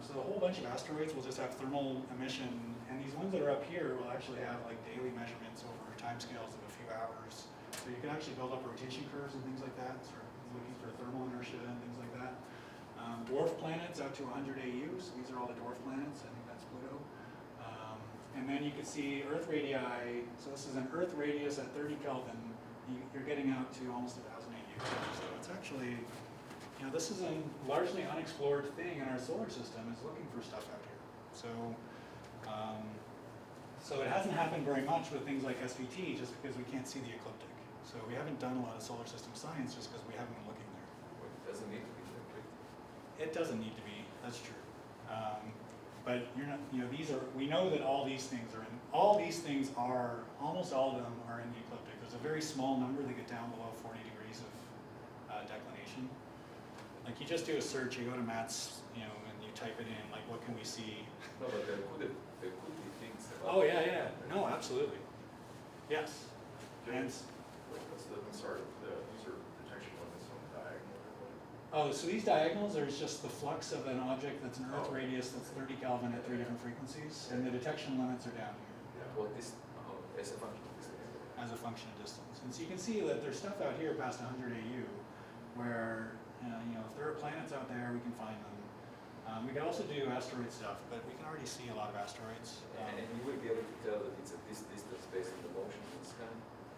So a whole bunch of asteroids will just have thermal emission, and these ones that are up here will actually have like daily measurements over timescales of a few hours. So you can actually build up rotation curves and things like that, sort of looking for thermal inertia and things like that. Dwarf planets out to 100 AU, so these are all the dwarf planets. I think that's Pluto. And then you can see Earth radii. So this is an Earth radius at 30 Kelvin. You're getting out to almost 1,000 AU. So it's actually, this is a largely unexplored thing in our solar system, is looking for stuff out here. So, so it hasn't happened very much with things like SVT, just because we can't see the ecliptic. So we haven't done a lot of solar system science just because we haven't been looking there. Well, it doesn't need to be ecliptic. It doesn't need to be. That's true. But you're not. These are. We know that all these things are in. All these things are. Almost all of them are in the ecliptic. There's a very small number that get down below 40 degrees of declination. Like you just do a search. You go to Matt's. And you type it in. Like, what can we see? No, but there could be things about. Oh yeah. No, absolutely. Yes. And. I'm sorry. The user detection limits on the diagonal. Oh, so these diagonals are just the flux of an object that's an Earth radius that's 30 Kelvin at 3 different frequencies, and the detection limits are down here. Yeah. Well, this as a function of distance. As a function of distance. And so you can see that there's stuff out here past 100 AU, where if there are planets out there, we can find them. We can also do asteroid stuff, but we can already see a lot of asteroids. And you will be able to tell that it's at this distance based on the motion of the sky.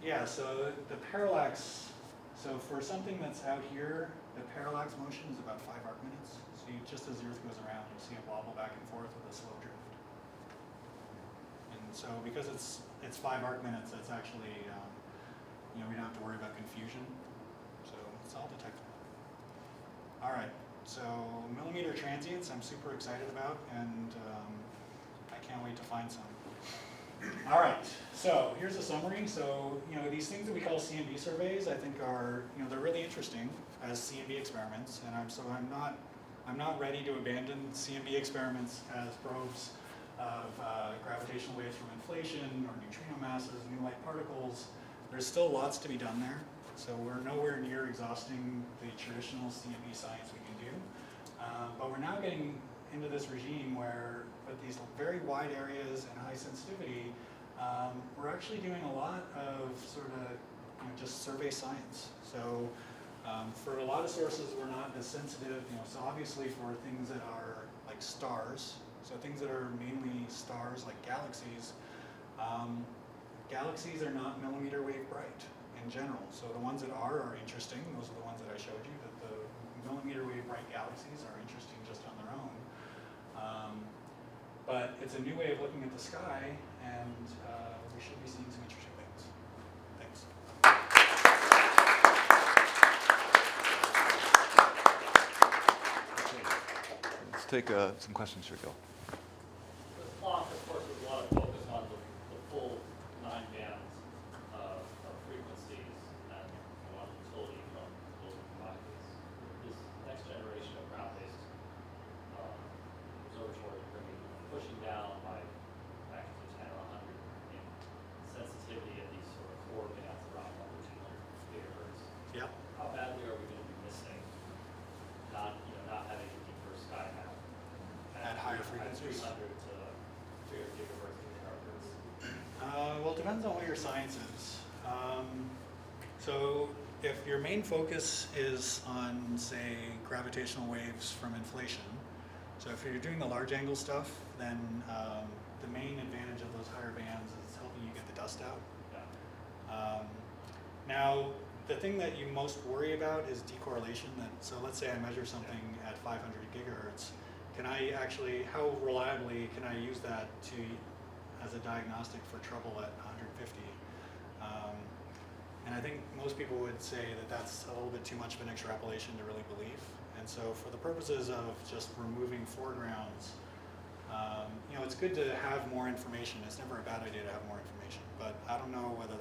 Yeah. So the parallax. So for something that's out here, the parallax motion is about 5 arc minutes. So just as the Earth goes around, you'll see it wobble back and forth with a slow drift. And so because it's 5 arc minutes, that's actually, we don't have to worry about confusion. So it's all detectable. All right, so millimeter transients I'm super excited about, and I can't wait to find some. All right, so here's a summary. So, these things that we call CMB surveys, I think are, they're really interesting as CMB experiments, and I'm not ready to abandon CMB experiments as probes of gravitational waves from inflation or neutrino masses, new light particles. There's still lots to be done there, so we're nowhere near exhausting the traditional CMB science we can do, but we're now getting into this regime where, with these very wide areas and high sensitivity, we're actually doing a lot of sort of just survey science. So for a lot of sources, we're not as sensitive. So obviously for things that are like stars, so things that are mainly stars like galaxies, galaxies are not millimeter wave bright in general. So the ones that are interesting. Those are the ones that I showed you. That the millimeter wave bright galaxies are interesting just on their own. But it's a new way of looking at the sky, and we should be seeing some interesting things. Thanks. Okay. Let's take some questions, here we go. The clock, of course, there's a lot of focus on the full 9 bands of frequencies and a lot of utility from those commodities. This next generation of ground-based observatories are going to be pushing down by factors of 10 or 100 in sensitivity at these sort of 4 bands around 1 or 200 gigahertz. Yep. How badly are we going to be missing not having a deeper sky map At higher frequencies? 300 to 300 gigahertz to terahertz? Well, it depends on what your science is. So if your main focus is on, say, gravitational waves from inflation, so if you're doing the large angle stuff, then the main advantage of those higher bands is helping you get the dust out. Yeah. Now, the thing that you most worry about is decorrelation. So let's say I measure something at 500 gigahertz. How reliably can I use that as a diagnostic for trouble at 150? And I think most people would say that that's a little bit too much of an extrapolation to really believe. And so for the purposes of just removing foregrounds, it's good to have more information. It's never a bad idea to have more information, but I don't know whether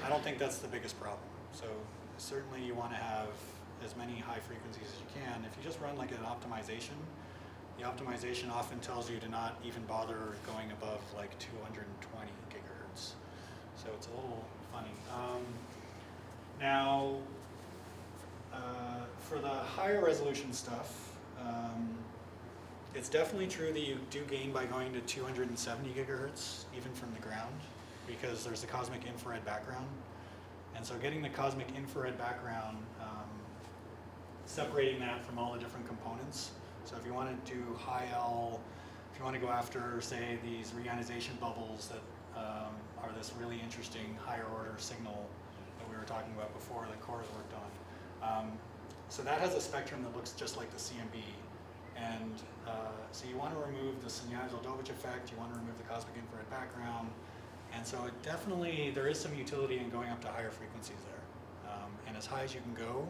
I don't think that's the biggest problem. So certainly you want to have as many high frequencies as you can. If you just run like an optimization, the optimization often tells you to not even bother going above like 220 gigahertz. So it's a little funny. Now, for the higher resolution stuff, It's definitely true that you do gain by going to 270 gigahertz, even from the ground, because there's the cosmic infrared background. And so getting the cosmic infrared background, separating that from all the different components. So if you want to do high L, if you want to go after, say, these reionization bubbles that are this really interesting higher order signal that we were talking about before that Cora's worked on. So that has a spectrum that looks just like the CMB. And so you want to remove the Sunyaev-Zel'dovich effect, you want to remove the cosmic infrared background. And so it definitely, there is some utility in going up to higher frequencies there. And as high as you can go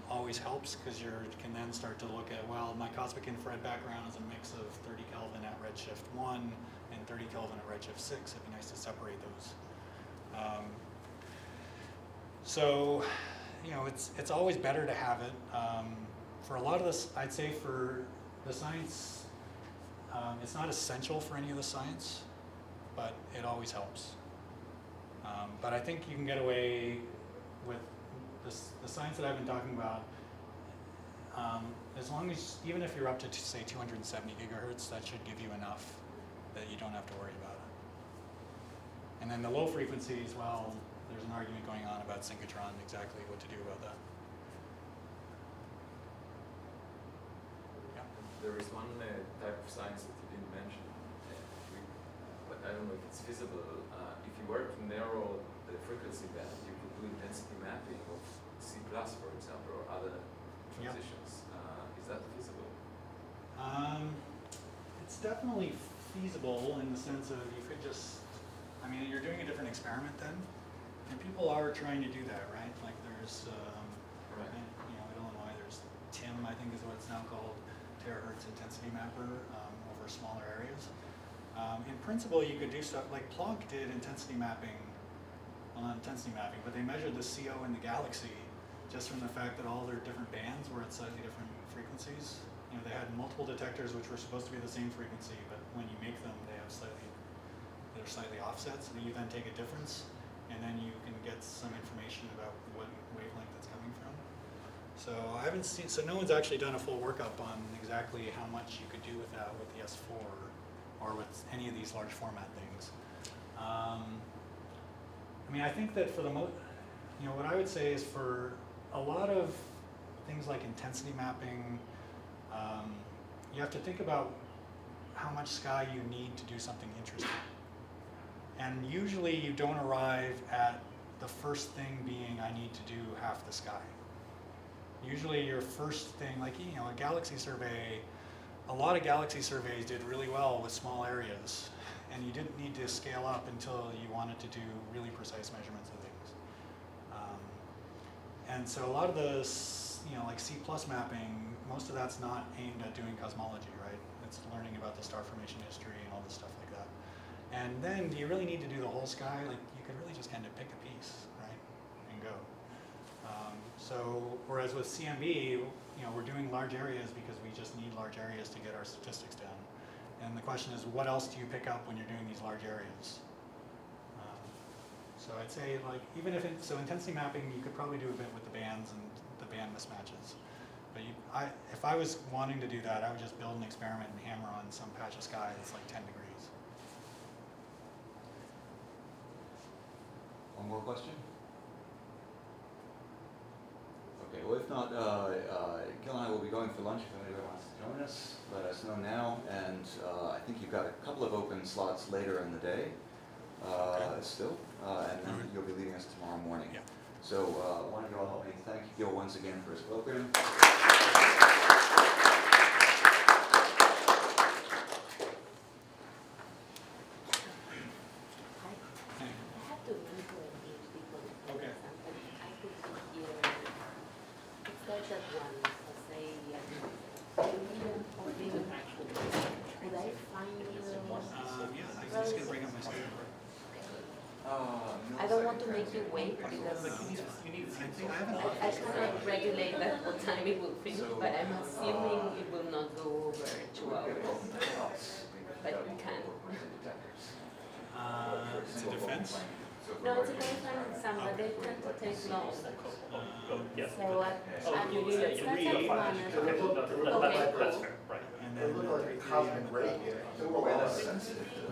always helps, because you can then start to look at, well, my cosmic infrared background is a mix of 30 Kelvin at redshift 1 and 30 Kelvin at redshift 6. It'd be nice to separate those. So, you know, it's always better to have it. For a lot of this, I'd say for the science, it's not essential for any of the science, but it always helps. But I think you can get away with the science that I've been talking about, as long as, even if you're up to say 270 gigahertz, that should give you enough that you don't have to worry about it. And then the low frequencies, well, there's an argument going on about synchrotron, exactly what to do about that. Yeah. There is one type of science that you didn't mention, but I don't know if it's feasible. If you were to narrow the frequency band, you could do intensity mapping of C+, for example, or other transitions. Is that feasible? It's definitely feasible in the sense of you could just, I mean, you're doing a different experiment then, and people are trying to do that, right? Like there's, Right. you know, in Illinois, there's TIM, I think is what it's now called, terahertz intensity mapper over smaller areas. In principle, you could do stuff like Planck did intensity mapping, well, not intensity mapping, but they measured the CO in the galaxy just from the fact that all their different bands were at slightly different frequencies. You know, they had multiple detectors which were supposed to be the same frequency, but when you make them, they're slightly offset, so that you then take a difference, and then you can get some information about what wavelength it's coming from. So I haven't seen, so no one's actually done a full workup on exactly how much you could do with that with the S4 or with any of these large format things. I mean, I think that for the most, you know, what I would say is for a lot of things like intensity mapping, you have to think about how much sky you need to do something interesting. And usually you don't arrive at the first thing being, I need to do half the sky. Usually your first thing, like, you know, a galaxy survey, a lot of galaxy surveys did really well with small areas, and you didn't need to scale up until you wanted to do really precise measurements of things. And so a lot of the, you know, like C+ mapping, most of that's not aimed at doing cosmology, right? It's learning about the star formation history and all this stuff like that. And then do you really need to do the whole sky? Like, you could really just kind of pick a piece, right, and go. So, whereas with CMB, you know, we're doing large areas because we just need large areas to get our statistics down. And the question is, what else do you pick up when you're doing these large areas? So I'd say, like, even if so intensity mapping, you could probably do a bit with the bands and the band mismatches. But if I was wanting to do that, I would just build an experiment and hammer on some patch of sky that's like 10 degrees. One more question? Okay, well, if not, Gil and I will be going for lunch. If anybody wants to join us, let us know now. And I think you've got a couple of open slots later in the day still, and then you'll be leaving us tomorrow morning. Yeah. So why don't you all help me thank Gil once again for his colloquium. I have to run to a beach because Okay. I could be here. It starts at 1, so say, would I find Yeah, I'm just going to bring up my screen. I don't want to make you wait because I cannot regulate that what time it will finish, but I'm assuming it will not go over 2 hours. But we can. It's a defense. No, it's a very fun exam, but they tend to take long. Yes. So it starts at 1. Okay, Okay, that's cool. fair, right. And then even great. We're less sensitive to